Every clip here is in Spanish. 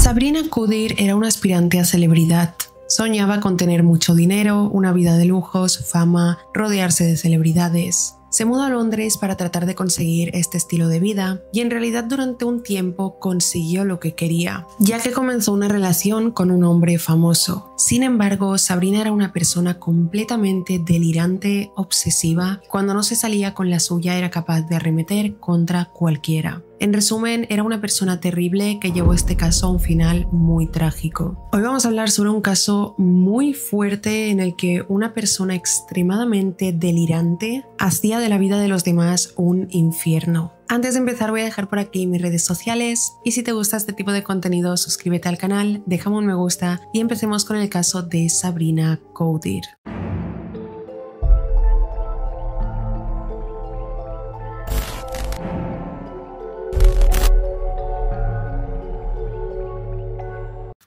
Sabrina Coudir era una aspirante a celebridad. Soñaba con tener mucho dinero, una vida de lujos, fama, rodearse de celebridades. Se mudó a Londres para tratar de conseguir este estilo de vida y en realidad durante un tiempo consiguió lo que quería, ya que comenzó una relación con un hombre famoso. Sin embargo, Sabrina era una persona completamente delirante, obsesiva. Cuando no se salía con la suya era capaz de arremeter contra cualquiera. En resumen, era una persona terrible que llevó este caso a un final muy trágico. Hoy vamos a hablar sobre un caso muy fuerte en el que una persona extremadamente delirante hacía de la vida de los demás un infierno. Antes de empezar voy a dejar por aquí mis redes sociales y si te gusta este tipo de contenido suscríbete al canal, déjame un me gusta y empecemos con el caso de Sabrina Coudir.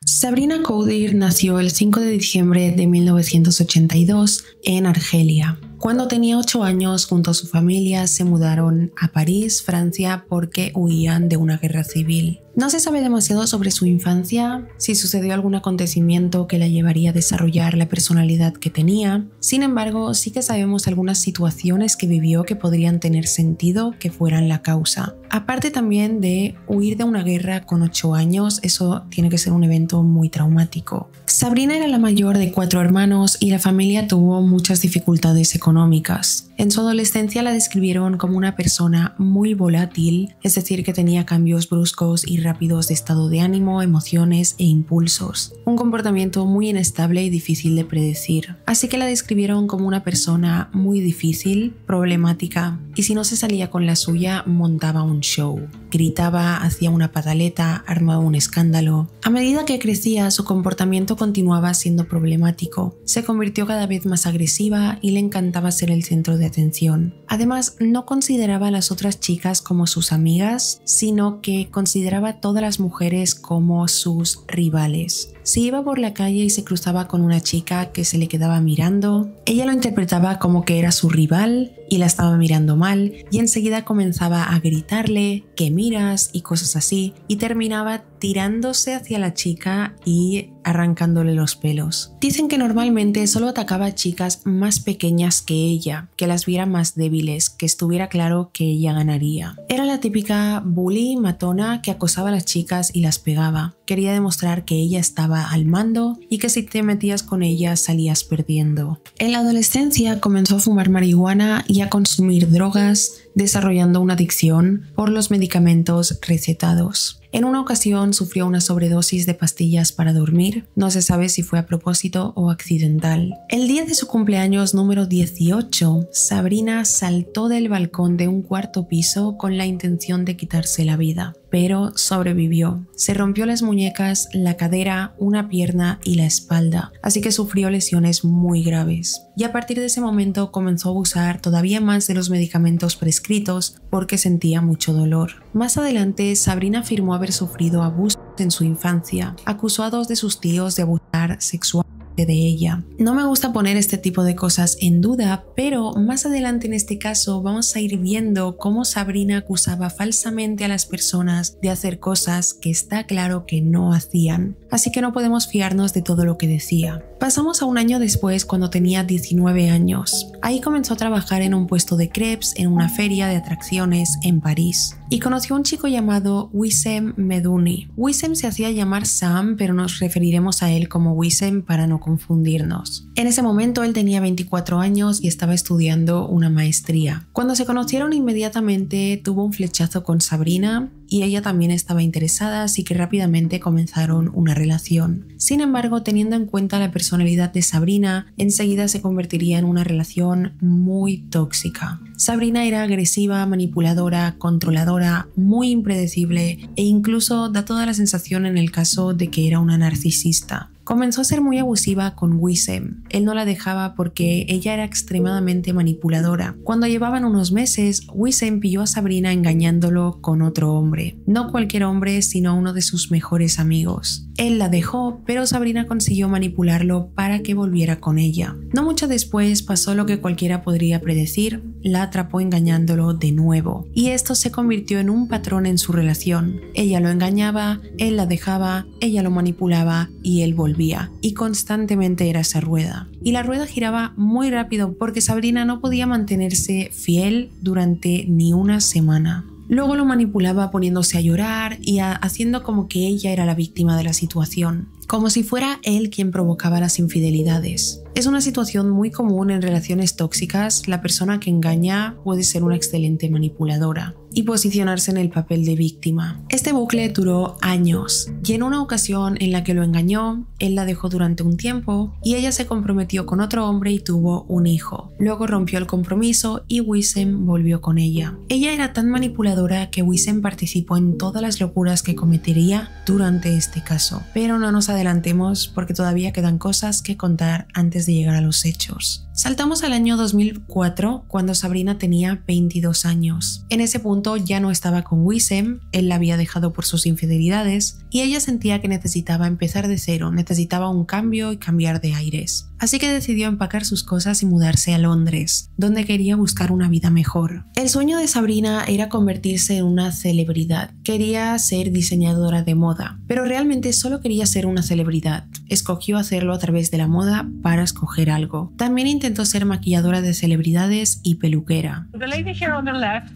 Sabrina Coudir nació el 5 de diciembre de 1982 en Argelia. Cuando tenía 8 años, junto a su familia, se mudaron a París, Francia, porque huían de una guerra civil. No se sabe demasiado sobre su infancia, si sucedió algún acontecimiento que la llevaría a desarrollar la personalidad que tenía. Sin embargo, sí que sabemos algunas situaciones que vivió que podrían tener sentido que fueran la causa. Aparte también de huir de una guerra con 8 años, eso tiene que ser un evento muy traumático. Sabrina era la mayor de 4 hermanos y la familia tuvo muchas dificultades económicas. En su adolescencia la describieron como una persona muy volátil, es decir, que tenía cambios bruscos y rápidos de estado de ánimo, emociones e impulsos. Un comportamiento muy inestable y difícil de predecir. Así que la describieron como una persona muy difícil, problemática, y si no se salía con la suya, montaba un show. Gritaba, hacía una pataleta, armaba un escándalo. A medida que crecía, su comportamiento continuaba siendo problemático. Se convirtió cada vez más agresiva y le encantaba ser el centro de atención. Además, no consideraba a las otras chicas como sus amigas, sino que consideraba a todas las mujeres como sus rivales. Si iba por la calle y se cruzaba con una chica que se le quedaba mirando, ella lo interpretaba como que era su rival y la estaba mirando mal y enseguida comenzaba a gritarle ¿qué miras? Y cosas así y terminaba tirándose hacia la chica y arrancándole los pelos. Dicen que normalmente solo atacaba a chicas más pequeñas que ella, que las viera más débiles, que estuviera claro que ella ganaría. Era la típica bully matona que acosaba a las chicas y las pegaba. Quería demostrar que ella estaba al mando y que si te metías con ella salías perdiendo. En la adolescencia comenzó a fumar marihuana y a consumir drogas, desarrollando una adicción por los medicamentos recetados. En una ocasión sufrió una sobredosis de pastillas para dormir, no se sabe si fue a propósito o accidental. El día de su cumpleaños número 18, Sabrina saltó del balcón de un 4º piso con la intención de quitarse la vida, pero sobrevivió. Se rompió las muñecas, la cadera, una pierna y la espalda, así que sufrió lesiones muy graves. Y a partir de ese momento comenzó a abusar todavía más de los medicamentos prescritos porque sentía mucho dolor. Más adelante, Sabrina afirmó haber sufrido abusos en su infancia. Acusó a 2 de sus tíos de abusar sexualmente de ella. No me gusta poner este tipo de cosas en duda, pero más adelante en este caso vamos a ir viendo cómo Sabrina acusaba falsamente a las personas de hacer cosas que está claro que no hacían. Así que no podemos fiarnos de todo lo que decía. Pasamos a un año después cuando tenía 19 años. Ahí comenzó a trabajar en un puesto de crepes en una feria de atracciones en París y conoció a un chico llamado Wissem Medouni. Wissem se hacía llamar Sam, pero nos referiremos a él como Wissem para no confundirnos. En ese momento él tenía 24 años y estaba estudiando una maestría. Cuando se conocieron inmediatamente tuvo un flechazo con Sabrina y ella también estaba interesada, así que rápidamente comenzaron una relación. Sin embargo, teniendo en cuenta la personalidad de Sabrina, enseguida se convertiría en una relación muy tóxica. Sabrina era agresiva, manipuladora, controladora, muy impredecible e incluso da toda la sensación en el caso de que era una narcisista. Comenzó a ser muy abusiva con Wissem. Él no la dejaba porque ella era extremadamente manipuladora. Cuando llevaban unos meses, Wissem pilló a Sabrina engañándolo con otro hombre. hombre. No cualquier hombre, sino uno de sus mejores amigos. Él la dejó, pero Sabrina consiguió manipularlo para que volviera con ella. No mucho después pasó lo que cualquiera podría predecir, la atrapó engañándolo de nuevo. Y esto se convirtió en un patrón en su relación. Ella lo engañaba, él la dejaba, ella lo manipulaba y él volvía. Y constantemente era esa rueda. Y la rueda giraba muy rápido porque Sabrina no podía mantenerse fiel durante ni una semana. Luego lo manipulaba poniéndose a llorar y haciendo como que ella era la víctima de la situación, como si fuera él quien provocaba las infidelidades. Es una situación muy común en relaciones tóxicas. La persona que engaña puede ser una excelente manipuladora y posicionarse en el papel de víctima. Este bucle duró años y en una ocasión en la que lo engañó, él la dejó durante un tiempo y ella se comprometió con otro hombre y tuvo un hijo. Luego rompió el compromiso y Wissem volvió con ella. Ella era tan manipuladora que Wissem participó en todas las locuras que cometería durante este caso. Pero no nos adelantemos porque todavía quedan cosas que contar antes de llegar a los hechos. Saltamos al año 2004 cuando Sabrina tenía 22 años. En ese punto ya no estaba con Wissem, él la había dejado por sus infidelidades y ella sentía que necesitaba empezar de cero, necesitaba un cambio y cambiar de aires. Así que decidió empacar sus cosas y mudarse a Londres, donde quería buscar una vida mejor. El sueño de Sabrina era convertirse en una celebridad. Quería ser diseñadora de moda, pero realmente solo quería ser una celebridad. Escogió hacerlo a través de la moda para escoger algo. También intentó ser maquilladora de celebridades y peluquera. The lady here on the left,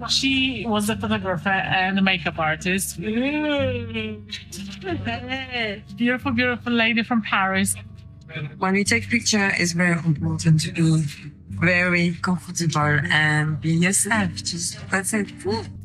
she was the photographer and the makeup artist. Beautiful, beautiful lady from Paris. When we take picture, it's very important to be very comfortable and be yourself. That's it.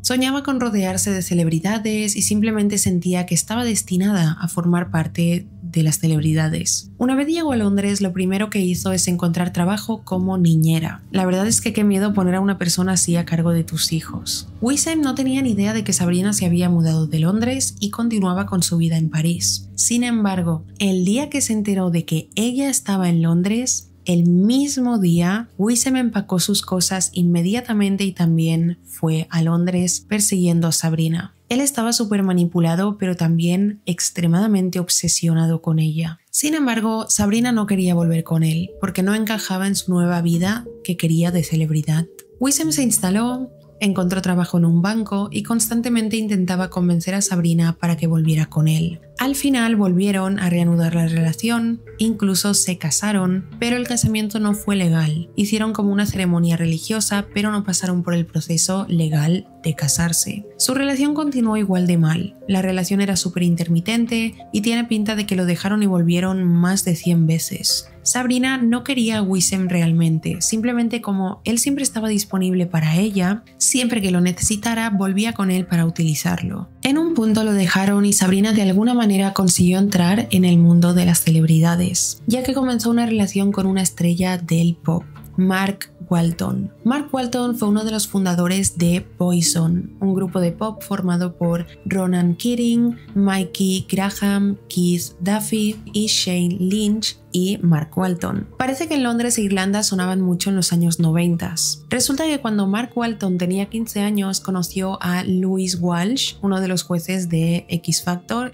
Soñaba con rodearse de celebridades y simplemente sentía que estaba destinada a formar parte de las celebridades. Una vez llegó a Londres, lo primero que hizo es encontrar trabajo como niñera. La verdad es que qué miedo poner a una persona así a cargo de tus hijos. Wissem no tenía ni idea de que Sabrina se había mudado de Londres y continuaba con su vida en París. Sin embargo, el día que se enteró de que ella estaba en Londres, el mismo día, Wissem empacó sus cosas inmediatamente y también fue a Londres persiguiendo a Sabrina. Él estaba súper manipulado, pero también extremadamente obsesionado con ella. Sin embargo, Sabrina no quería volver con él, porque no encajaba en su nueva vida que quería de celebridad. Wissem se instaló, encontró trabajo en un banco y constantemente intentaba convencer a Sabrina para que volviera con él. Al final volvieron a reanudar la relación, incluso se casaron, pero el casamiento no fue legal. Hicieron como una ceremonia religiosa, pero no pasaron por el proceso legal de casarse. Su relación continuó igual de mal. La relación era súper intermitente y tiene pinta de que lo dejaron y volvieron más de 100 veces. Sabrina no quería a Wissem realmente, simplemente como él siempre estaba disponible para ella, siempre que lo necesitara volvía con él para utilizarlo. En un punto lo dejaron y Sabrina de alguna manera consiguió entrar en el mundo de las celebridades, ya que comenzó una relación con una estrella del pop, Mark Walton. Mark Walton fue uno de los fundadores de Poison, un grupo de pop formado por Ronan Keating, Mikey Graham, Keith Duffy y Shane Lynch y Mark Walton. Parece que en Londres e Irlanda sonaban mucho en los años 90. Resulta que cuando Mark Walton tenía 15 años conoció a Louis Walsh, uno de los jueces de X Factor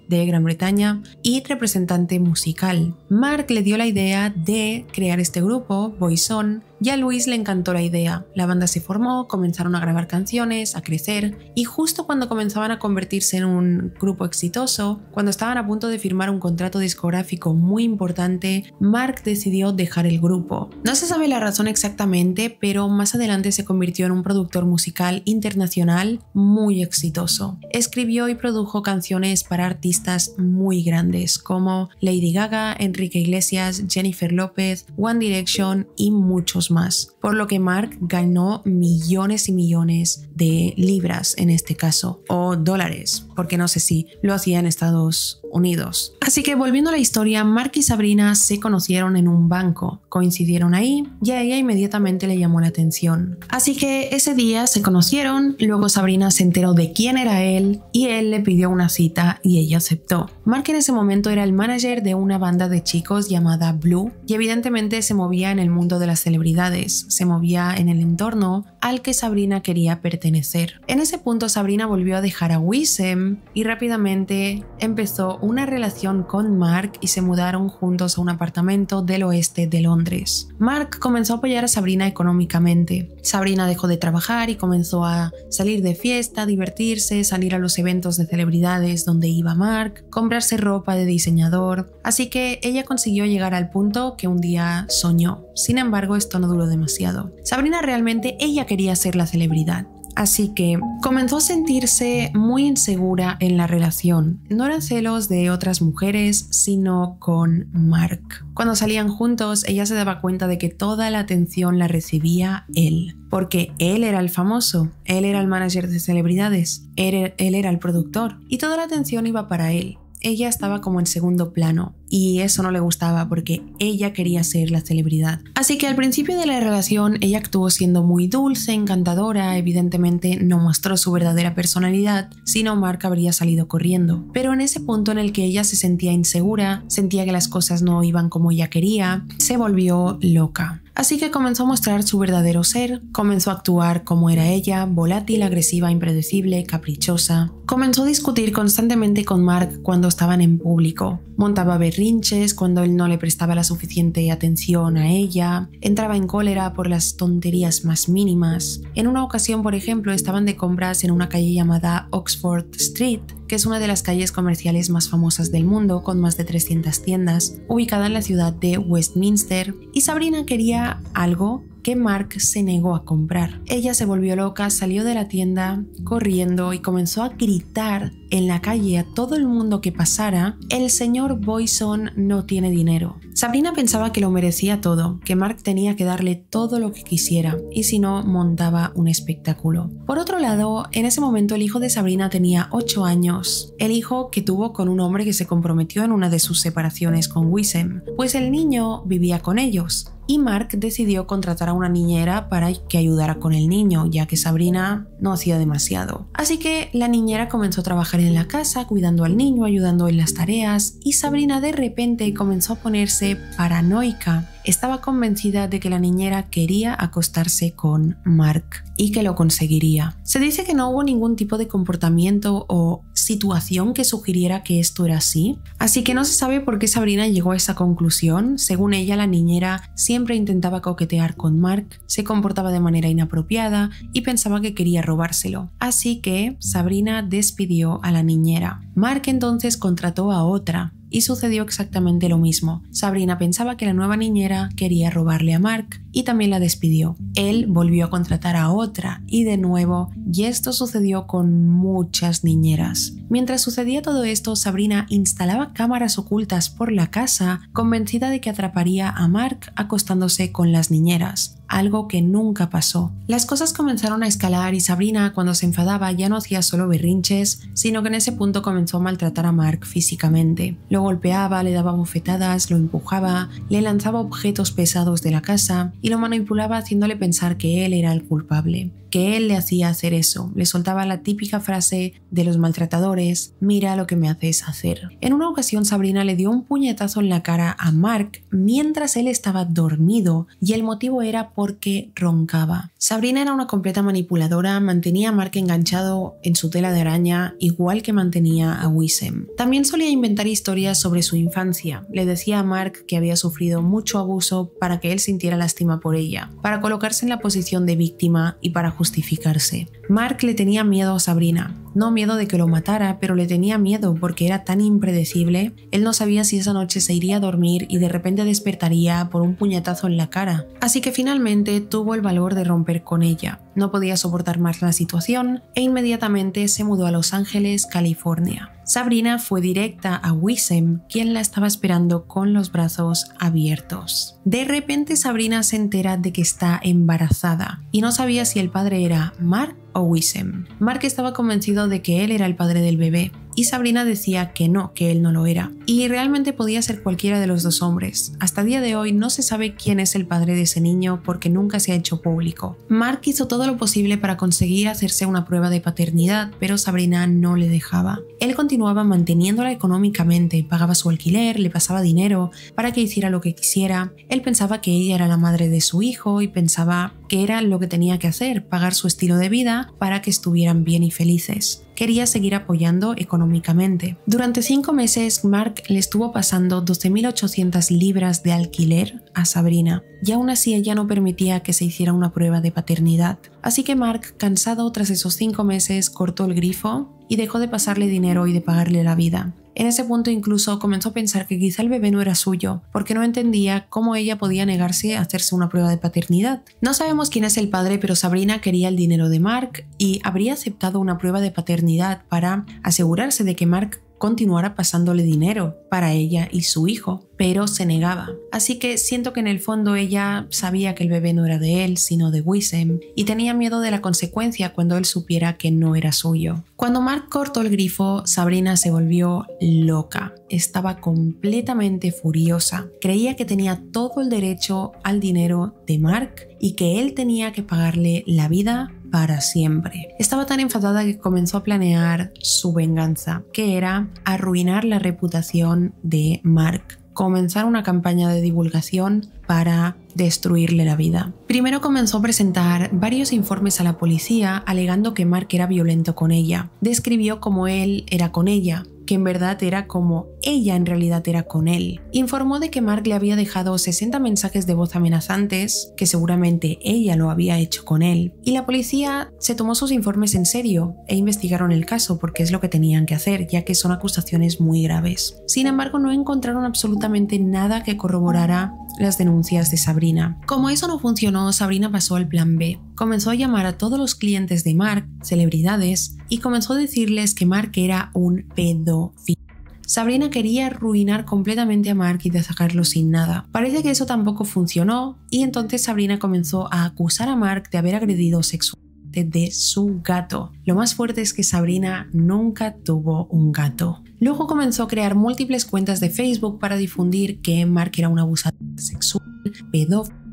de Gran Bretaña y representante musical. Mark le dio la idea de crear este grupo, Poison, y a Louis le encantó la idea. La banda se formó, comenzaron a grabar canciones, a crecer y justo cuando comenzaban a convertirse en un grupo exitoso, cuando estaban a punto de firmar un contrato discográfico muy importante, Mark decidió dejar el grupo. No se sabe la razón exactamente, pero más adelante se convirtió en un productor musical internacional muy exitoso. Escribió y produjo canciones para artistas muy grandes como Lady Gaga, Enrique Iglesias, Jennifer López, One Direction y muchos más, por lo que Mark ganó millones y millones de libras en este caso, o dólares, porque no sé si lo hacía en Estados Unidos. Así que volviendo a la historia, Mark y Sabrina se conocieron en un banco, coincidieron ahí y a ella inmediatamente le llamó la atención. Así que ese día se conocieron, luego Sabrina se enteró de quién era él y él le pidió una cita y ella aceptó. Mark en ese momento era el manager de una banda de chicos llamada Blue y evidentemente se movía en el mundo de las celebridades, se movía en el entorno al que Sabrina quería pertenecer. En ese punto Sabrina volvió a dejar a Wissem y rápidamente empezó una relación con Mark y se mudaron juntos a un apartamento del oeste de Londres. Mark comenzó a apoyar a Sabrina económicamente. Sabrina dejó de trabajar y comenzó a salir de fiesta, divertirse, salir a los eventos de celebridades donde iba Mark, comprarse ropa de diseñador, así que ella consiguió llegar al punto que un día soñó. Sin embargo, esto no duró demasiado. Sabrina realmente ella quería ser la celebridad. Así que comenzó a sentirse muy insegura en la relación. No eran celos de otras mujeres, sino con Mark. Cuando salían juntos, ella se daba cuenta de que toda la atención la recibía él. Porque él era el famoso, él era el manager de celebridades, él era el productor y toda la atención iba para él. Ella estaba como en segundo plano y eso no le gustaba porque ella quería ser la celebridad. Así que al principio de la relación ella actuó siendo muy dulce, encantadora, evidentemente no mostró su verdadera personalidad, sino Mark habría salido corriendo. Pero en ese punto en el que ella se sentía insegura, sentía que las cosas no iban como ella quería, se volvió loca. Así que comenzó a mostrar su verdadero ser, comenzó a actuar como era ella, volátil, agresiva, impredecible, caprichosa. Comenzó a discutir constantemente con Mark cuando estaban en público. Montaba berrinches cuando él no le prestaba la suficiente atención a ella. Entraba en cólera por las tonterías más mínimas. En una ocasión, por ejemplo, estaban de compras en una calle llamada Oxford Street, que es una de las calles comerciales más famosas del mundo, con más de 300 tiendas, ubicada en la ciudad de Westminster, y Sabrina quería algo que Mark se negó a comprar. Ella se volvió loca, salió de la tienda corriendo y comenzó a gritar en la calle a todo el mundo que pasara: el señor Boyson no tiene dinero. Sabrina pensaba que lo merecía todo, que Mark tenía que darle todo lo que quisiera y si no, montaba un espectáculo. Por otro lado, en ese momento el hijo de Sabrina tenía 8 años, el hijo que tuvo con un hombre que se comprometió en una de sus separaciones con Wissem, pues el niño vivía con ellos. Y Mark decidió contratar a una niñera para que ayudara con el niño, ya que Sabrina no hacía demasiado. Así que la niñera comenzó a trabajar en la casa, cuidando al niño, ayudando en las tareas, y Sabrina de repente comenzó a ponerse paranoica. Estaba convencida de que la niñera quería acostarse con Mark y que lo conseguiría. Se dice que no hubo ningún tipo de comportamiento o situación que sugiriera que esto era así, así que no se sabe por qué Sabrina llegó a esa conclusión. Según ella, la niñera siempre intentaba coquetear con Mark, se comportaba de manera inapropiada y pensaba que quería robárselo. Así que Sabrina despidió a la niñera. Mark entonces contrató a otra. Y sucedió exactamente lo mismo. Sabrina pensaba que la nueva niñera quería robarle a Mark y también la despidió. Él volvió a contratar a otra y de nuevo, y esto sucedió con muchas niñeras. Mientras sucedía todo esto, Sabrina instalaba cámaras ocultas por la casa, convencida de que atraparía a Mark acostándose con las niñeras, algo que nunca pasó. Las cosas comenzaron a escalar y Sabrina, cuando se enfadaba, ya no hacía solo berrinches, sino que en ese punto comenzó a maltratar a Mark físicamente. Lo golpeaba, le daba bofetadas, lo empujaba, le lanzaba objetos pesados de la casa y lo manipulaba haciéndole pensar que él era el culpable, que él le hacía hacer eso. Le soltaba la típica frase de los maltratadores: mira lo que me haces hacer. En una ocasión Sabrina le dio un puñetazo en la cara a Mark mientras él estaba dormido y el motivo era porque roncaba. Sabrina era una completa manipuladora, mantenía a Mark enganchado en su tela de araña igual que mantenía a Wissem. También solía inventar historias sobre su infancia. Le decía a Mark que había sufrido mucho abuso para que él sintiera lástima por ella, para colocarse en la posición de víctima y para justificarse. Mark le tenía miedo a Sabrina. No miedo de que lo matara, pero le tenía miedo porque era tan impredecible. Él no sabía si esa noche se iría a dormir y de repente despertaría por un puñetazo en la cara. Así que finalmente tuvo el valor de romper con ella. No podía soportar más la situación e inmediatamente se mudó a Los Ángeles, California. Sabrina fue directa a Wissem, quien la estaba esperando con los brazos abiertos. De repente Sabrina se entera de que está embarazada y no sabía si el padre era Mark o Wissem. Mark estaba convencido de que él era el padre del bebé y Sabrina decía que no, que él no lo era. Y realmente podía ser cualquiera de los dos hombres. Hasta el día de hoy no se sabe quién es el padre de ese niño porque nunca se ha hecho público. Mark hizo todo lo posible para conseguir hacerse una prueba de paternidad, pero Sabrina no le dejaba. Él continuaba manteniéndola económicamente, pagaba su alquiler, le pasaba dinero para que hiciera lo que quisiera. Él pensaba que ella era la madre de su hijo y pensaba que era lo que tenía que hacer, pagar su estilo de vida para que estuvieran bien y felices. Quería seguir apoyando económicamente. Durante 5 meses, Mark le estuvo pasando 12.800 libras de alquiler a Sabrina, y aún así ella no permitía que se hiciera una prueba de paternidad. Así que Mark, cansado tras esos 5 meses, cortó el grifo y dejó de pasarle dinero y de pagarle la vida. En ese punto incluso comenzó a pensar que quizá el bebé no era suyo, porque no entendía cómo ella podía negarse a hacerse una prueba de paternidad. No sabemos quién es el padre, pero Sabrina quería el dinero de Mark y habría aceptado una prueba de paternidad para asegurarse de que Mark continuara pasándole dinero para ella y su hijo, pero se negaba. Así que siento que en el fondo ella sabía que el bebé no era de él, sino de Wissem, y tenía miedo de la consecuencia cuando él supiera que no era suyo. Cuando Mark cortó el grifo, Sabrina se volvió loca. Estaba completamente furiosa. Creía que tenía todo el derecho al dinero de Mark y que él tenía que pagarle la vida para siempre. Estaba tan enfadada que comenzó a planear su venganza, que era arruinar la reputación de Mark. Comenzar una campaña de divulgación para destruirle la vida. Primero comenzó a presentar varios informes a la policía alegando que Mark era violento con ella. Describió cómo él era con ella, que en verdad era como ella en realidad era con él. Informó de que Mark le había dejado 60 mensajes de voz amenazantes, que seguramente ella lo había hecho con él, y la policía se tomó sus informes en serio e investigaron el caso porque es lo que tenían que hacer, ya que son acusaciones muy graves. Sin embargo, no encontraron absolutamente nada que corroborara las denuncias de Sabrina. Como eso no funcionó, Sabrina pasó al plan B. Comenzó a llamar a todos los clientes de Mark, celebridades, y comenzó a decirles que Mark era un pedófilo. Sabrina quería arruinar completamente a Mark y dejarlo sin nada. Parece que eso tampoco funcionó, y entonces Sabrina comenzó a acusar a Mark de haber agredido sexualmente de su gato. Lo más fuerte es que Sabrina nunca tuvo un gato. Luego comenzó a crear múltiples cuentas de Facebook para difundir que Mark era un abusador sexual, pedófilo,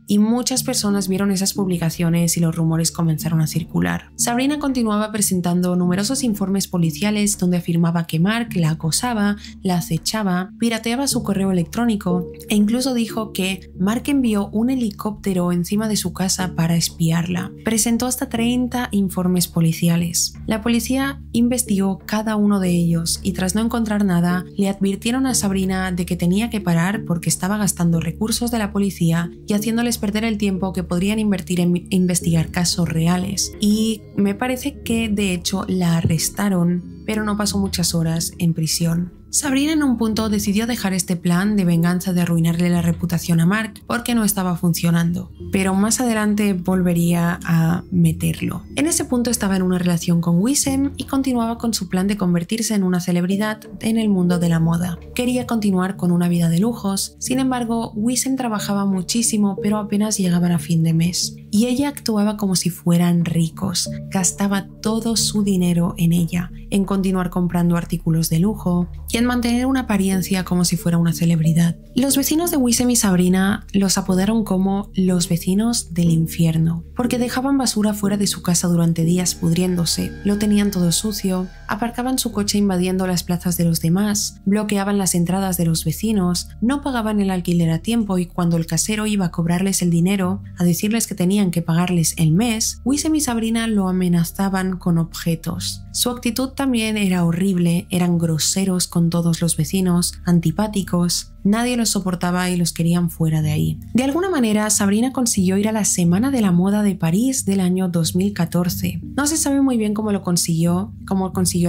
y muchas personas vieron esas publicaciones y los rumores comenzaron a circular. Sabrina continuaba presentando numerosos informes policiales donde afirmaba que Mark la acosaba, la acechaba, pirateaba su correo electrónico e incluso dijo que Mark envió un helicóptero encima de su casa para espiarla. Presentó hasta 30 informes policiales. La policía investigó cada uno de ellos y tras no encontrar nada, le advirtieron a Sabrina de que tenía que parar porque estaba gastando recursos de la policía y haciéndoles perder el tiempo que podrían invertir en investigar casos reales. Y me parece que de hecho la arrestaron, pero no pasó muchas horas en prisión. Sabrina en un punto decidió dejar este plan de venganza de arruinarle la reputación a Mark porque no estaba funcionando, pero más adelante volvería a meterlo. En ese punto estaba en una relación con Wissem y continuaba con su plan de convertirse en una celebridad en el mundo de la moda. Quería continuar con una vida de lujos, sin embargo Wissem trabajaba muchísimo pero apenas llegaban a fin de mes. Y ella actuaba como si fueran ricos, gastaba todo su dinero en ella, en continuar comprando artículos de lujo y en mantener una apariencia como si fuera una celebridad. Los vecinos de Wissem y Sabrina los apodaron como los vecinos del infierno, porque dejaban basura fuera de su casa durante días pudriéndose, lo tenían todo sucio, aparcaban su coche invadiendo las plazas de los demás, bloqueaban las entradas de los vecinos, no pagaban el alquiler a tiempo y cuando el casero iba a cobrarles el dinero, a decirles que tenían que pagarles el mes, Wissem y Sabrina lo amenazaban con objetos. Su actitud también era horrible, eran groseros con todos los vecinos, antipáticos, nadie los soportaba y los querían fuera de ahí. De alguna manera, Sabrina consiguió ir a la Semana de la Moda de París del año 2014. No se sabe muy bien cómo consiguió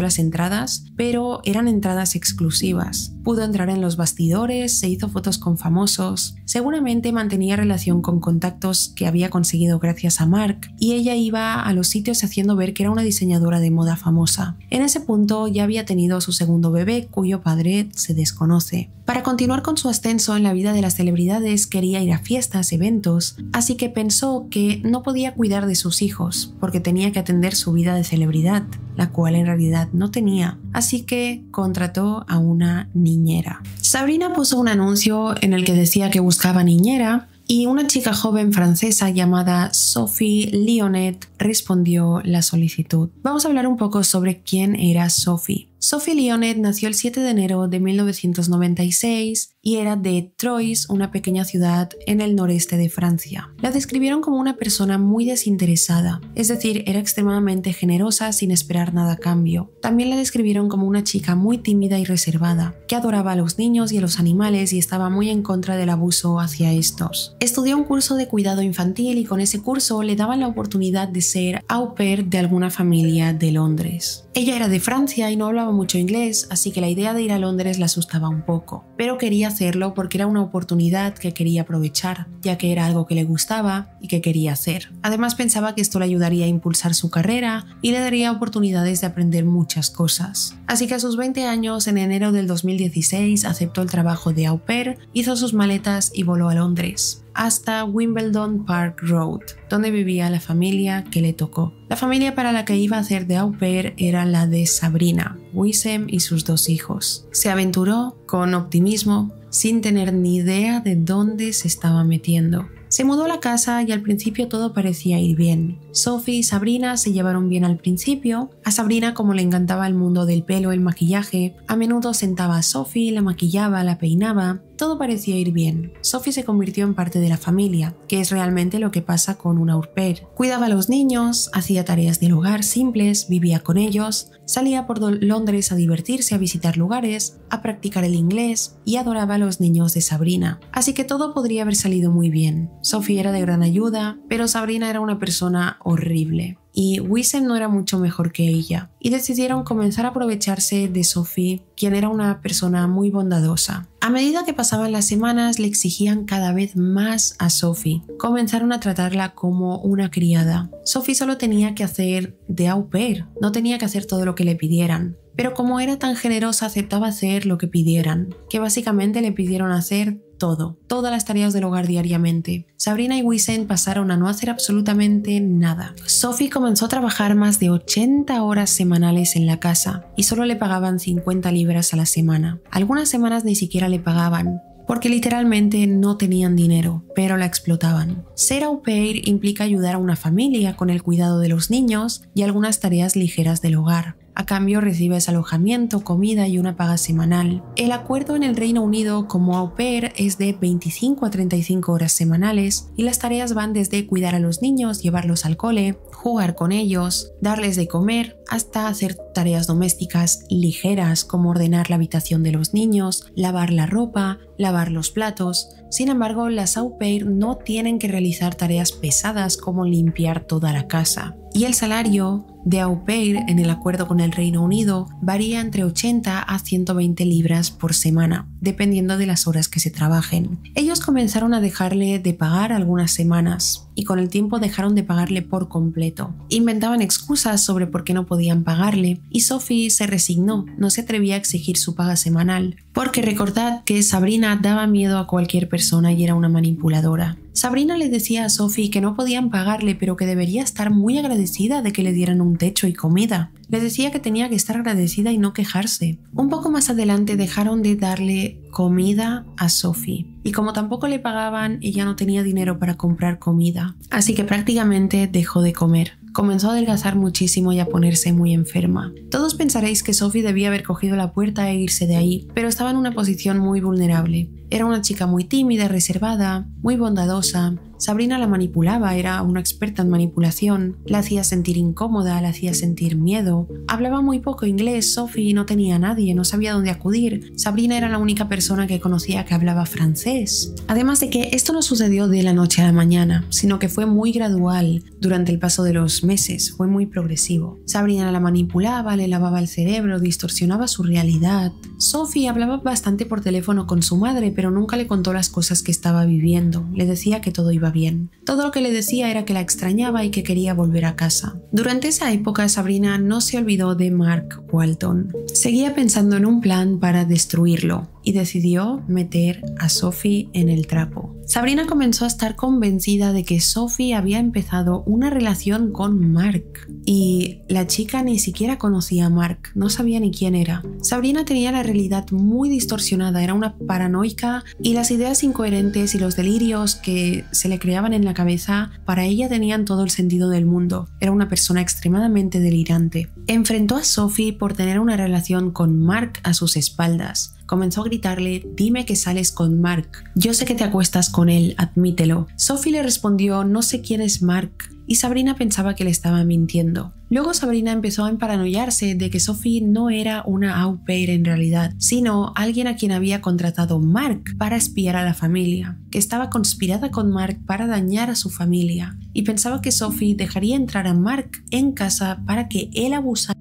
las entradas, pero eran entradas exclusivas. Pudo entrar en los bastidores, se hizo fotos con famosos, seguramente mantenía relación con contactos que había conseguido gracias a Mark, y ella iba a los sitios haciendo ver que era una diseñadora de moda famosa. En ese punto ya había tenido su segundo bebé, cuyo padre se desconoce. Para continuar con su ascenso en la vida de las celebridades, quería ir a fiestas, eventos, así que pensó que no podía cuidar de sus hijos, porque tenía que atender su vida de celebridad, la cual en realidad no tenía, así que contrató a una niñera. Sabrina puso un anuncio en el que decía que buscaba niñera, y una chica joven francesa llamada Sophie Lionet respondió la solicitud. Vamos a hablar un poco sobre quién era Sophie. Sophie Lyonet nació el 7 de enero de 1996 y era de Troyes, una pequeña ciudad en el noreste de Francia. La describieron como una persona muy desinteresada, es decir, era extremadamente generosa sin esperar nada a cambio. También la describieron como una chica muy tímida y reservada, que adoraba a los niños y a los animales y estaba muy en contra del abuso hacia estos. Estudió un curso de cuidado infantil y con ese curso le daban la oportunidad de ser au pair de alguna familia de Londres. Ella era de Francia y no hablaba mucho inglés, así que la idea de ir a Londres la asustaba un poco, pero quería hacerlo porque era una oportunidad que quería aprovechar, ya que era algo que le gustaba y que quería hacer. Además pensaba que esto le ayudaría a impulsar su carrera y le daría oportunidades de aprender muchas cosas. Así que a sus 20 años, en enero del 2016, aceptó el trabajo de au pair, hizo sus maletas y voló a Londres, hasta Wimbledon Park Road, donde vivía la familia que le tocó. La familia para la que iba a hacer de au pair era la de Sabrina, Wissem y sus 2 hijos. Se aventuró con optimismo, sin tener ni idea de dónde se estaba metiendo. Se mudó a la casa y al principio todo parecía ir bien. Sophie y Sabrina se llevaron bien al principio. A Sabrina, como le encantaba el mundo del pelo y el maquillaje, a menudo sentaba a Sophie, la maquillaba, la peinaba. Todo parecía ir bien. Sophie se convirtió en parte de la familia, que es realmente lo que pasa con una au pair. Cuidaba a los niños, hacía tareas del hogar simples, vivía con ellos, salía por Londres a divertirse, a visitar lugares, a practicar el inglés y adoraba a los niños de Sabrina. Así que todo podría haber salido muy bien. Sophie era de gran ayuda, pero Sabrina era una persona horrible. Y Wissem no era mucho mejor que ella, y decidieron comenzar a aprovecharse de Sophie, quien era una persona muy bondadosa. A medida que pasaban las semanas, le exigían cada vez más a Sophie. Comenzaron a tratarla como una criada. Sophie solo tenía que hacer de au pair, no tenía que hacer todo lo que le pidieran. Pero como era tan generosa, aceptaba hacer lo que pidieran, que básicamente le pidieron hacer todas las tareas del hogar diariamente. Sabrina y Wissem pasaron a no hacer absolutamente nada. Sophie comenzó a trabajar más de 80 horas semanales en la casa y solo le pagaban 50 libras a la semana. Algunas semanas ni siquiera le pagaban, porque literalmente no tenían dinero, pero la explotaban. Ser au pair implica ayudar a una familia con el cuidado de los niños y algunas tareas ligeras del hogar. A cambio recibes alojamiento, comida y una paga semanal. El acuerdo en el Reino Unido como au pair es de 25 a 35 horas semanales y las tareas van desde cuidar a los niños, llevarlos al cole, jugar con ellos, darles de comer, hasta hacer tareas domésticas ligeras como ordenar la habitación de los niños, lavar la ropa, lavar los platos. Sin embargo, las au pair no tienen que realizar tareas pesadas como limpiar toda la casa. Y el salario de au pair en el acuerdo con el Reino Unido varía entre 80 a 120 libras por semana, dependiendo de las horas que se trabajen. Ellos comenzaron a dejarle de pagar algunas semanas y con el tiempo dejaron de pagarle por completo. Inventaban excusas sobre por qué no podían pagarle y Sophie se resignó, no se atrevía a exigir su paga semanal, porque recordad que Sabrina daba miedo a cualquier persona y era una manipuladora. Sabrina le decía a Sophie que no podían pagarle, pero que debería estar muy agradecida de que le dieran un techo y comida. Le decía que tenía que estar agradecida y no quejarse. Un poco más adelante dejaron de darle comida a Sophie. Y como tampoco le pagaban, ella no tenía dinero para comprar comida. Así que prácticamente dejó de comer. Comenzó a adelgazar muchísimo y a ponerse muy enferma. Todos pensaréis que Sophie debía haber cogido la puerta e irse de ahí, pero estaba en una posición muy vulnerable. Era una chica muy tímida, reservada, muy bondadosa. Sabrina la manipulaba, era una experta en manipulación, la hacía sentir incómoda, la hacía sentir miedo. Hablaba muy poco inglés, Sophie no tenía a nadie, no sabía dónde acudir. Sabrina era la única persona que conocía que hablaba francés. Además de que esto no sucedió de la noche a la mañana, sino que fue muy gradual durante el paso de los meses, fue muy progresivo. Sabrina la manipulaba, le lavaba el cerebro, distorsionaba su realidad. Sophie hablaba bastante por teléfono con su madre, pero nunca le contó las cosas que estaba viviendo. Le decía que todo iba bien. Todo lo que le decía era que la extrañaba y que quería volver a casa. Durante esa época, Sabrina no se olvidó de Mark Walton. Seguía pensando en un plan para destruirlo y decidió meter a Sophie en el trapo. Sabrina comenzó a estar convencida de que Sophie había empezado una relación con Mark y la chica ni siquiera conocía a Mark, no sabía ni quién era. Sabrina tenía la realidad muy distorsionada, era una paranoica y las ideas incoherentes y los delirios que se le creaban en la cabeza para ella tenían todo el sentido del mundo. Era una persona extremadamente delirante. Enfrentó a Sophie por tener una relación con Mark a sus espaldas. Comenzó a gritarle: dime que sales con Mark, yo sé que te acuestas con él, admítelo. Sophie le respondió: no sé quién es Mark, y Sabrina pensaba que le estaba mintiendo. Luego Sabrina empezó a emparanoiarse de que Sophie no era una au pair en realidad, sino alguien a quien había contratado Mark para espiar a la familia, que estaba conspirada con Mark para dañar a su familia, y pensaba que Sophie dejaría entrar a Mark en casa para que él abusara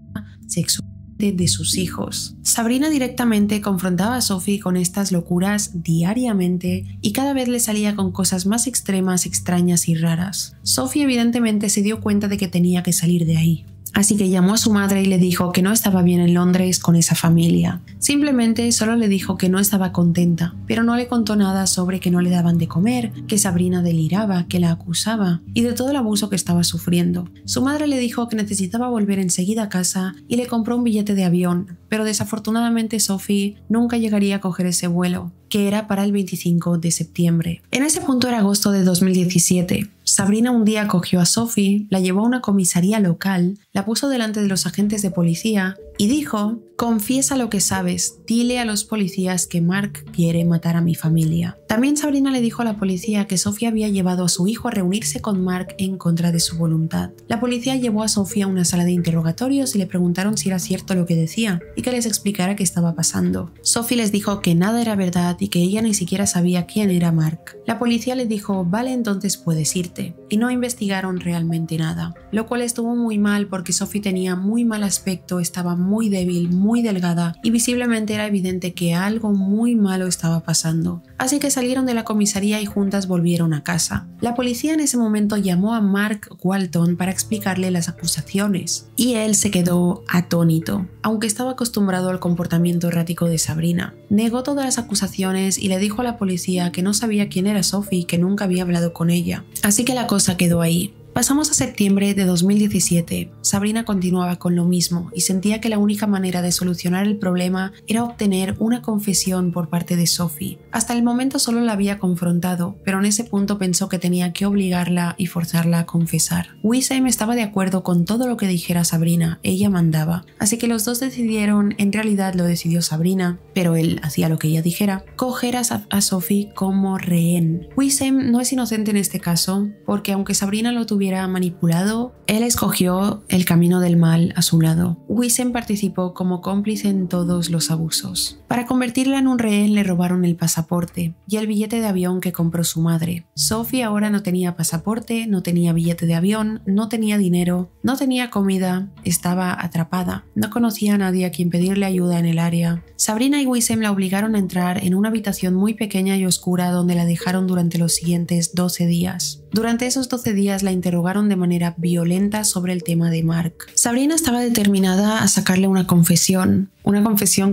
sexualmente de sus hijos. Sabrina directamente confrontaba a Sophie con estas locuras diariamente y cada vez le salía con cosas más extremas, extrañas y raras. Sophie evidentemente se dio cuenta de que tenía que salir de ahí. Así que llamó a su madre y le dijo que no estaba bien en Londres con esa familia. Simplemente solo le dijo que no estaba contenta, pero no le contó nada sobre que no le daban de comer, que Sabrina deliraba, que la acusaba y de todo el abuso que estaba sufriendo. Su madre le dijo que necesitaba volver enseguida a casa y le compró un billete de avión, pero desafortunadamente Sophie nunca llegaría a coger ese vuelo, que era para el 25 de septiembre. En ese punto era agosto de 2017. Sabrina un día cogió a Sophie, la llevó a una comisaría local, la puso delante de los agentes de policía y dijo: confiesa lo que sabes, dile a los policías que Mark quiere matar a mi familia. También Sabrina le dijo a la policía que Sophie había llevado a su hijo a reunirse con Mark en contra de su voluntad. La policía llevó a Sophie a una sala de interrogatorios y le preguntaron si era cierto lo que decía y que les explicara qué estaba pasando. Sophie les dijo que nada era verdad y que ella ni siquiera sabía quién era Mark. La policía le dijo: vale, entonces puedes irte, y no investigaron realmente nada, lo cual estuvo muy mal porque Sophie tenía muy mal aspecto, estaba muy débil, muy delgada y visiblemente era evidente que algo muy malo estaba pasando. Así que salieron de la comisaría y juntas volvieron a casa. La policía en ese momento llamó a Mark Walton para explicarle las acusaciones y él se quedó atónito, aunque estaba acostumbrado al comportamiento errático de Sabrina. Negó todas las acusaciones y le dijo a la policía que no sabía quién era Sophie y que nunca había hablado con ella. Así que la cosa quedó ahí. Pasamos a septiembre de 2017. Sabrina continuaba con lo mismo y sentía que la única manera de solucionar el problema era obtener una confesión por parte de Sophie. Hasta el momento solo la había confrontado, pero en ese punto pensó que tenía que obligarla y forzarla a confesar. Wissem estaba de acuerdo con todo lo que dijera Sabrina, ella mandaba. Así que los dos decidieron, en realidad lo decidió Sabrina, pero él hacía lo que ella dijera, coger a Sophie como rehén. Wissem no es inocente en este caso, porque aunque Sabrina lo tuviera manipulado, él escogió el camino del mal a su lado. Wissem participó como cómplice en todos los abusos. Para convertirla en un rehén le robaron el pasaporte y el billete de avión que compró su madre. Sophie ahora no tenía pasaporte, no tenía billete de avión, no tenía dinero, no tenía comida, estaba atrapada, no conocía a nadie a quien pedirle ayuda en el área. Sabrina y Wissem la obligaron a entrar en una habitación muy pequeña y oscura donde la dejaron durante los siguientes 12 días. Durante esos 12 días la interrogaron de manera violenta sobre el tema de Mark. Sabrina estaba determinada a sacarle una confesión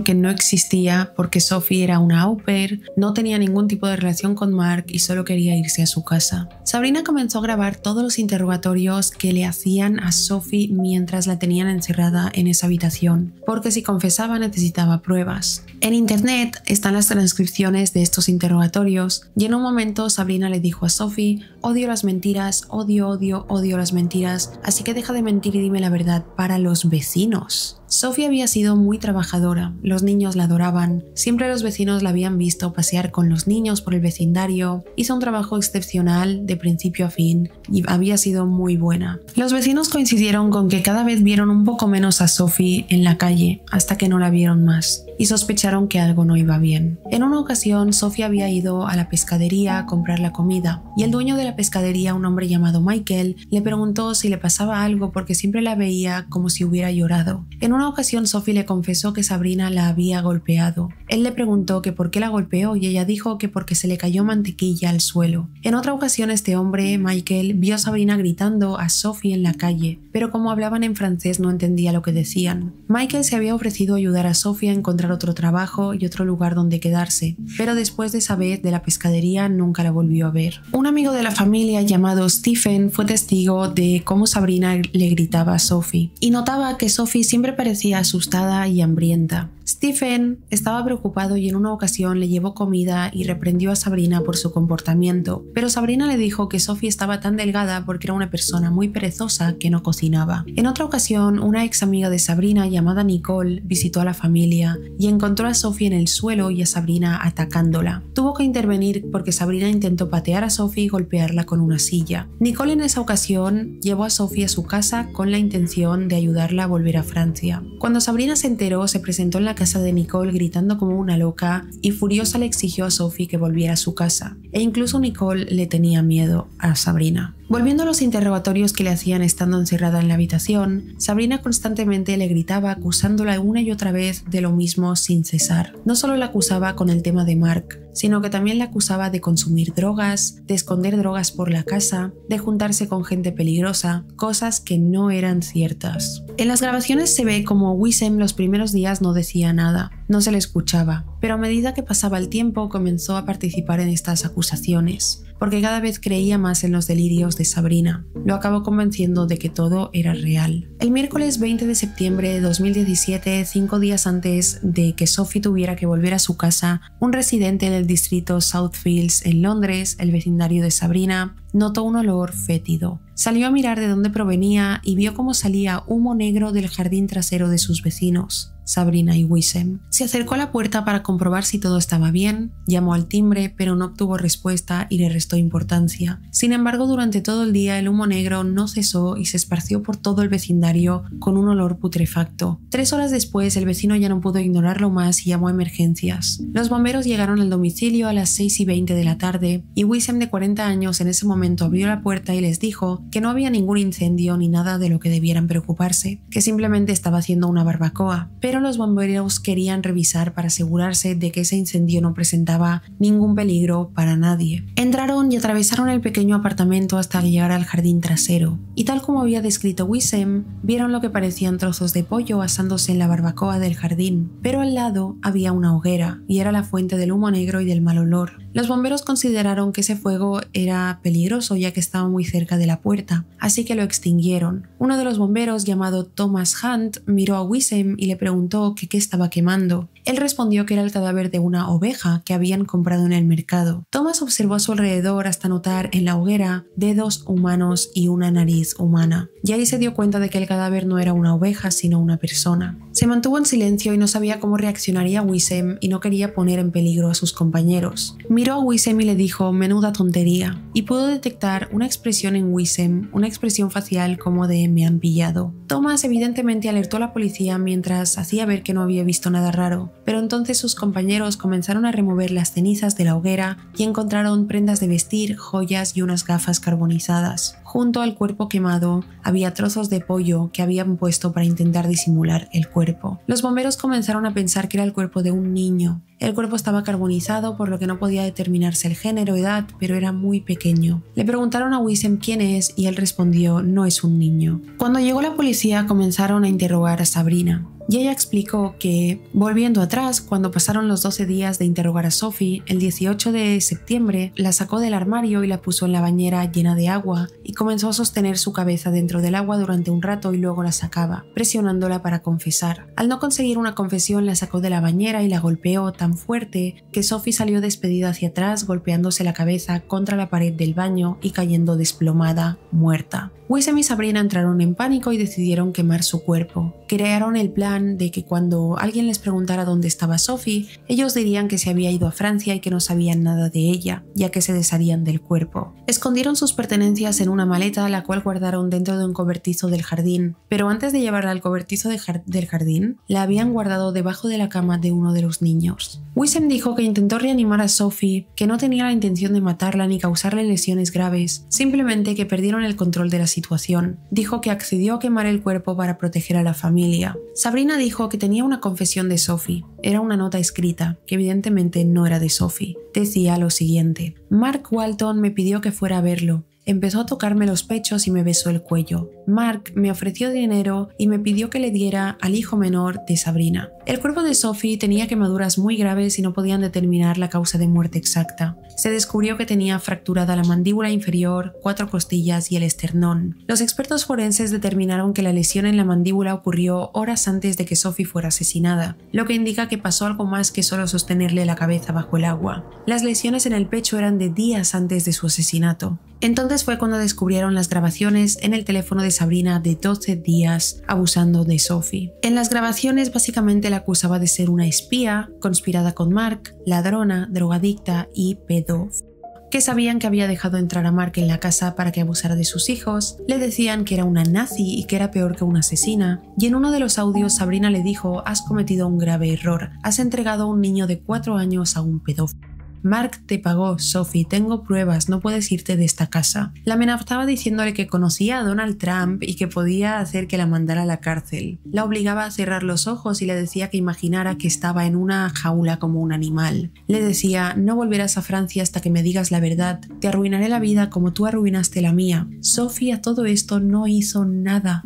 que no existía porque Sophie era una au pair, no tenía ningún tipo de relación con Mark y solo quería irse a su casa. Sabrina comenzó a grabar todos los interrogatorios que le hacían a Sophie mientras la tenían encerrada en esa habitación, porque si confesaba necesitaba pruebas. En internet están las transcripciones de estos interrogatorios y en un momento Sabrina le dijo a Sophie: odio las mentiras, odio las mentiras, así que deja de mentir y dime la verdad para los vecinos. Sophie había sido muy trabajadora, los niños la adoraban, siempre los vecinos la habían visto pasear con los niños por el vecindario, hizo un trabajo excepcional de principio a fin y había sido muy buena. Los vecinos coincidieron con que cada vez vieron un poco menos a Sophie en la calle hasta que no la vieron más y sospecharon que algo no iba bien. En una ocasión, Sophie había ido a la pescadería a comprar la comida y el dueño de la pescadería, un hombre llamado Michael, le preguntó si le pasaba algo porque siempre la veía como si hubiera llorado. En una ocasión, Sophie le confesó que Sabrina la había golpeado. Él le preguntó que por qué la golpeó y ella dijo que porque se le cayó mantequilla al suelo. En otra ocasión, este hombre, Michael, vio a Sabrina gritando a Sophie en la calle, pero como hablaban en francés no entendía lo que decían. Michael se había ofrecido ayudar a Sophie a encontrar encontrar otro trabajo y otro lugar donde quedarse, pero después de esa vez de la pescadería nunca la volvió a ver. Un amigo de la familia llamado Stephen fue testigo de cómo Sabrina le gritaba a Sophie y notaba que Sophie siempre parecía asustada y hambrienta. Stephen estaba preocupado y en una ocasión le llevó comida y reprendió a Sabrina por su comportamiento, pero Sabrina le dijo que Sophie estaba tan delgada porque era una persona muy perezosa que no cocinaba. En otra ocasión, una ex amiga de Sabrina llamada Nicole visitó a la familia y encontró a Sophie en el suelo y a Sabrina atacándola. Tuvo que intervenir porque Sabrina intentó patear a Sophie y golpearla con una silla. Nicole en esa ocasión llevó a Sophie a su casa con la intención de ayudarla a volver a Francia. Cuando Sabrina se enteró, se presentó en la casa de Nicole gritando como una loca y furiosa le exigió a Sophie que volviera a su casa. E incluso Nicole le tenía miedo a Sabrina. Volviendo a los interrogatorios que le hacían estando encerrada en la habitación, Sabrina constantemente le gritaba acusándola una y otra vez de lo mismo sin cesar. No solo la acusaba con el tema de Mark, sino que también la acusaba de consumir drogas, de esconder drogas por la casa, de juntarse con gente peligrosa, cosas que no eran ciertas. En las grabaciones se ve como Wissem los primeros días no decía nada, no se le escuchaba, pero a medida que pasaba el tiempo comenzó a participar en estas acusaciones, porque cada vez creía más en los delirios de Sabrina. Lo acabó convenciendo de que todo era real. El miércoles 20 de septiembre de 2017, 5 días antes de que Sophie tuviera que volver a su casa, un residente del distrito Southfields en Londres, el vecindario de Sabrina, notó un olor fétido. Salió a mirar de dónde provenía y vio cómo salía humo negro del jardín trasero de sus vecinos, Sabrina y Wissem. Se acercó a la puerta para comprobar si todo estaba bien, llamó al timbre pero no obtuvo respuesta y le restó importancia. Sin embargo, durante todo el día el humo negro no cesó y se esparció por todo el vecindario con un olor putrefacto. 3 horas después el vecino ya no pudo ignorarlo más y llamó a emergencias. Los bomberos llegaron al domicilio a las 6:20 de la tarde y Wissem, de 40 años, en ese momento abrió la puerta y les dijo que no había ningún incendio ni nada de lo que debieran preocuparse, que simplemente estaba haciendo una barbacoa. Pero los bomberos querían revisar para asegurarse de que ese incendio no presentaba ningún peligro para nadie. Entraron y atravesaron el pequeño apartamento hasta llegar al jardín trasero, y tal como había descrito Wissem, vieron lo que parecían trozos de pollo asándose en la barbacoa del jardín, pero al lado había una hoguera, y era la fuente del humo negro y del mal olor. Los bomberos consideraron que ese fuego era peligroso ya que estaba muy cerca de la puerta, así que lo extinguieron. Uno de los bomberos, llamado Thomas Hunt, miró a Wissem y le preguntó que qué estaba quemando. Él respondió que era el cadáver de una oveja que habían comprado en el mercado. Thomas observó a su alrededor hasta notar en la hoguera dedos humanos y una nariz humana, y ahí se dio cuenta de que el cadáver no era una oveja sino una persona. Se mantuvo en silencio y no sabía cómo reaccionaría Wissem y no quería poner en peligro a sus compañeros. Miró a Wissem y le dijo menuda tontería, y pudo detectar una expresión en Wissem, una expresión facial como de me han pillado. Thomas evidentemente alertó a la policía mientras hacía ver que no había visto nada raro, pero entonces sus compañeros comenzaron a remover las cenizas de la hoguera y encontraron prendas de vestir, joyas y unas gafas carbonizadas. Junto al cuerpo quemado había trozos de pollo que habían puesto para intentar disimular el cuerpo. Los bomberos comenzaron a pensar que era el cuerpo de un niño. El cuerpo estaba carbonizado, por lo que no podía determinarse el género o edad, pero era muy pequeño. Le preguntaron a Wissem quién es y él respondió no es un niño. Cuando llegó la policía comenzaron a interrogar a Sabrina. Y ella explicó que, volviendo atrás, cuando pasaron los 12 días de interrogar a Sophie, el 18 de septiembre la sacó del armario y la puso en la bañera llena de agua y comenzó a sostener su cabeza dentro del agua durante un rato y luego la sacaba, presionándola para confesar. Al no conseguir una confesión, la sacó de la bañera y la golpeó tan fuerte que Sophie salió despedida hacia atrás, golpeándose la cabeza contra la pared del baño y cayendo desplomada, muerta. Wissem y Sabrina entraron en pánico y decidieron quemar su cuerpo. Crearon el plan de que cuando alguien les preguntara dónde estaba Sophie, ellos dirían que se había ido a Francia y que no sabían nada de ella, ya que se desharían del cuerpo. Escondieron sus pertenencias en una maleta, la cual guardaron dentro de un cobertizo del jardín, pero antes de llevarla al cobertizo del jardín, la habían guardado debajo de la cama de uno de los niños. Wissem dijo que intentó reanimar a Sophie, que no tenía la intención de matarla ni causarle lesiones graves, simplemente que perdieron el control de la situación. Dijo que accedió a quemar el cuerpo para proteger a la familia. Sabrina dijo que tenía una confesión de Sophie. Era una nota escrita, que evidentemente no era de Sophie. Decía lo siguiente: Mark Walton me pidió que fuera a verlo. Empezó a tocarme los pechos y me besó el cuello. Mark me ofreció dinero y me pidió que le diera al hijo menor de Sabrina. El cuerpo de Sophie tenía quemaduras muy graves y no podían determinar la causa de muerte exacta. Se descubrió que tenía fracturada la mandíbula inferior, 4 costillas y el esternón. Los expertos forenses determinaron que la lesión en la mandíbula ocurrió horas antes de que Sophie fuera asesinada, lo que indica que pasó algo más que solo sostenerle la cabeza bajo el agua. Las lesiones en el pecho eran de días antes de su asesinato. Entonces fue cuando descubrieron las grabaciones en el teléfono de Sabrina de 12 días abusando de Sophie. En las grabaciones básicamente la acusaba de ser una espía, conspirada con Mark, ladrona, drogadicta y pedófila. Que sabían que había dejado entrar a Mark en la casa para que abusara de sus hijos, le decían que era una nazi y que era peor que una asesina, y en uno de los audios Sabrina le dijo: has cometido un grave error, has entregado a un niño de 4 años a un pedófilo. Mark te pagó, Sophie, tengo pruebas, no puedes irte de esta casa. La amenazaba diciéndole que conocía a Donald Trump y que podía hacer que la mandara a la cárcel. La obligaba a cerrar los ojos y le decía que imaginara que estaba en una jaula como un animal. Le decía: no volverás a Francia hasta que me digas la verdad, te arruinaré la vida como tú arruinaste la mía. Sophie a todo esto no hizo nada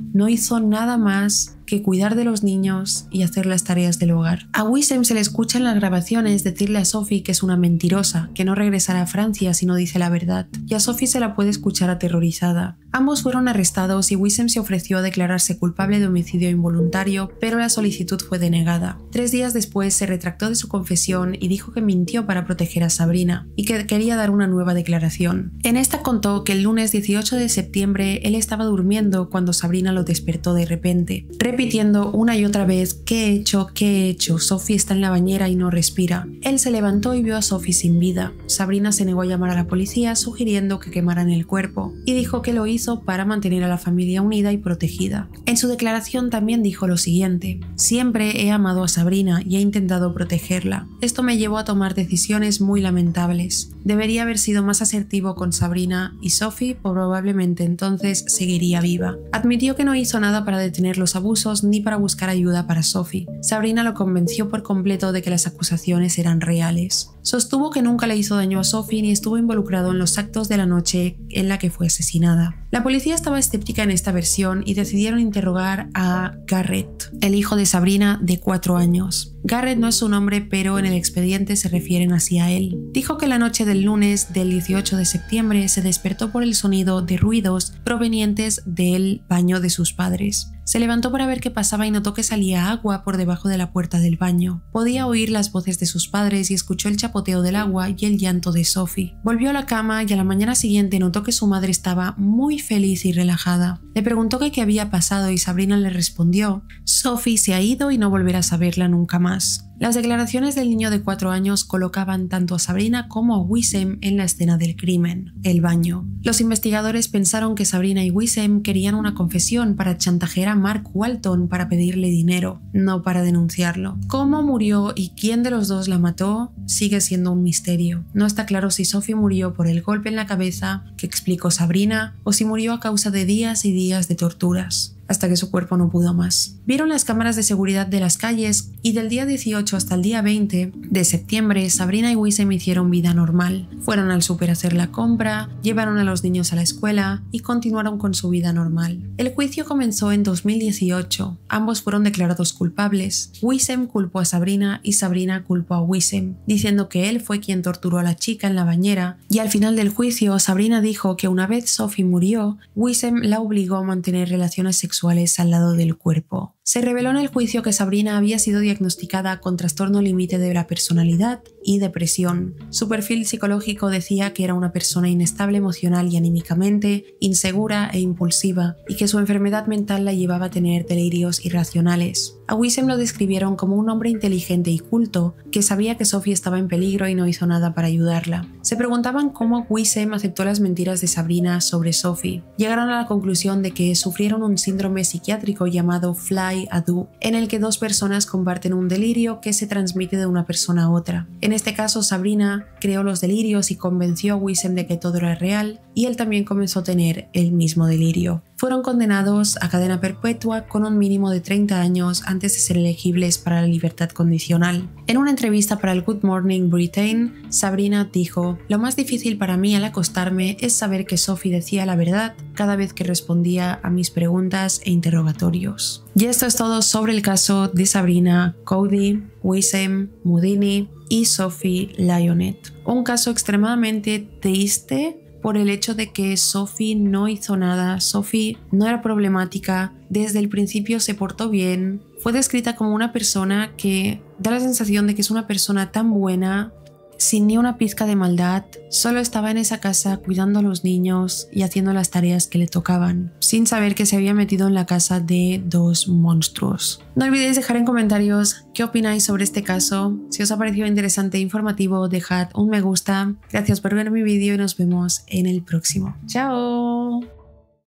más que cuidar de los niños y hacer las tareas del hogar. A Wissem se le escucha en las grabaciones decirle a Sophie que es una mentirosa, que no regresará a Francia si no dice la verdad, y a Sophie se la puede escuchar aterrorizada. Ambos fueron arrestados y Wissem se ofreció a declararse culpable de homicidio involuntario, pero la solicitud fue denegada. 3 días después se retractó de su confesión y dijo que mintió para proteger a Sabrina y que quería dar una nueva declaración. En esta contó que el lunes 18 de septiembre él estaba durmiendo cuando Sabrina lo despertó de repente, repitiendo una y otra vez: ¿qué he hecho? ¿Qué he hecho? Sophie está en la bañera y no respira. Él se levantó y vio a Sophie sin vida. Sabrina se negó a llamar a la policía, sugiriendo que quemaran el cuerpo, y dijo que lo hizo para mantener a la familia unida y protegida. En su declaración también dijo lo siguiente: siempre he amado a Sabrina y he intentado protegerla. Esto me llevó a tomar decisiones muy lamentables. Debería haber sido más asertivo con Sabrina y Sophie probablemente entonces seguiría viva. Admitió que no hizo nada para detener los abusos ni para buscar ayuda para Sophie. Sabrina lo convenció por completo de que las acusaciones eran reales. Sostuvo que nunca le hizo daño a Sophie ni estuvo involucrado en los actos de la noche en la que fue asesinada. La policía estaba escéptica en esta versión y decidieron interrogar a Garrett, el hijo de Sabrina de 4 años. Garrett no es su nombre, pero en el expediente se refieren así a él. Dijo que la noche del lunes del 18 de septiembre se despertó por el sonido de ruidos provenientes del baño de sus padres. Se levantó para ver qué pasaba y notó que salía agua por debajo de la puerta del baño. Podía oír las voces de sus padres y escuchó el chapoteo del agua y el llanto de Sophie. Volvió a la cama y a la mañana siguiente notó que su madre estaba muy feliz y relajada. Le preguntó que qué había pasado y Sabrina le respondió: Sophie se ha ido y no volverás a verla nunca más. Las declaraciones del niño de 4 años colocaban tanto a Sabrina como a Wissem en la escena del crimen, el baño. Los investigadores pensaron que Sabrina y Wissem querían una confesión para chantajear a Mark Walton para pedirle dinero, no para denunciarlo. Cómo murió y quién de los dos la mató sigue siendo un misterio. No está claro si Sophie murió por el golpe en la cabeza que explicó Sabrina o si murió a causa de días y días de torturas, hasta que su cuerpo no pudo más. Vieron las cámaras de seguridad de las calles y del día 18 hasta el día 20 de septiembre Sabrina y Wissem hicieron vida normal. Fueron al súper a hacer la compra, llevaron a los niños a la escuela y continuaron con su vida normal. El juicio comenzó en 2018. Ambos fueron declarados culpables. Wissem culpó a Sabrina y Sabrina culpó a Wissem, diciendo que él fue quien torturó a la chica en la bañera, y al final del juicio Sabrina dijo que una vez Sophie murió, Wissem la obligó a mantener relaciones sexuales al lado del cuerpo. Se reveló en el juicio que Sabrina había sido diagnosticada con trastorno límite de la personalidad y depresión. Su perfil psicológico decía que era una persona inestable emocional y anímicamente, insegura e impulsiva, y que su enfermedad mental la llevaba a tener delirios irracionales. A Wissem lo describieron como un hombre inteligente y culto, que sabía que Sophie estaba en peligro y no hizo nada para ayudarla. Se preguntaban cómo Wissem aceptó las mentiras de Sabrina sobre Sophie. Llegaron a la conclusión de que sufrieron un síndrome psiquiátrico llamado Fly-Adu, en el que 2 personas comparten un delirio que se transmite de una persona a otra. En este caso, Sabrina creó los delirios y convenció a Wissem de que todo era real, y él también comenzó a tener el mismo delirio. Fueron condenados a cadena perpetua con un mínimo de 30 años antes de ser elegibles para la libertad condicional. En una entrevista para el Good Morning Britain, Sabrina dijo: "Lo más difícil para mí al acostarme es saber que Sophie decía la verdad cada vez que respondía a mis preguntas e interrogatorios". Y esto es todo sobre el caso de Sabrina, Cody, Wissem, Mudini y Sophie Lyonet. Un caso extremadamente triste por el hecho de que Sophie no hizo nada. Sophie no era problemática, desde el principio se portó bien, fue descrita como una persona que da la sensación de que es una persona tan buena, sin ni una pizca de maldad, solo estaba en esa casa cuidando a los niños y haciendo las tareas que le tocaban, sin saber que se había metido en la casa de dos monstruos. No olvidéis dejar en comentarios qué opináis sobre este caso. Si os ha parecido interesante e informativo, dejad un me gusta. Gracias por ver mi vídeo y nos vemos en el próximo. ¡Chao!